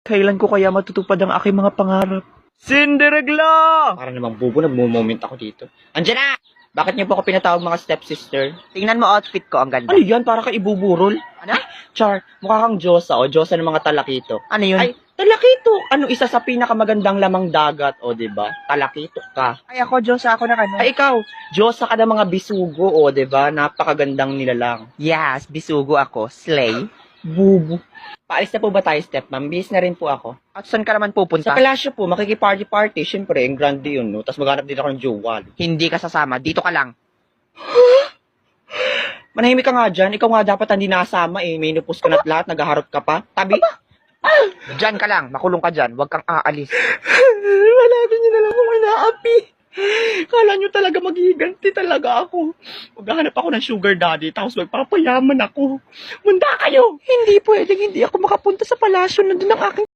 Kailan ko kaya matutupad ang aking mga pangarap? Cinderella! Para namang bubo, nagmo-moment ako dito. Andiyan na! Bakit niyo po ako pinatawag mga stepsister? Tingnan mo outfit ko, ang ganda. Ano yan? Para ka ibuburol? Ano? Char, mukha kang Diyosa o Diyosa ng mga talakito. Ano yun? Ay, talakito! Ano isa sa pinakamagandang lamang dagat, o diba? Talakito ka. Ay ako, Diyos, ako na ano. Ay, ikaw, Diyosa ka ng mga bisugo, o diba? Napakagandang nilalang. Yes, bisugo ako. Slay. Bubo. Paalis na po ba tayo, step ma'am? Bis na rin po ako. At saan ka naman pupunta? Sa palasyo po, makikiparty-party. Siyempre, ang grande yun, no? Tapos maghanap din ako ng jowa. Hindi ka sasama. Dito ka lang. Manahimik ka nga dyan. Ikaw nga dapat hindi nasama eh. May inupos ka na't lahat. Naghaharap ka pa. Tabi. Diyan ka lang. Makulong ka dyan. Huwag kang aalis. Wala din nyo na lang kung inaapi. Kala nyo talaga maghihiganti talaga ako. Maghahanap ako ng sugar daddy. Tapos magpapayaman ako. Munda kayo! Hindi pwedeng hindi ako makapunta sa palasyo. Nandun ang aking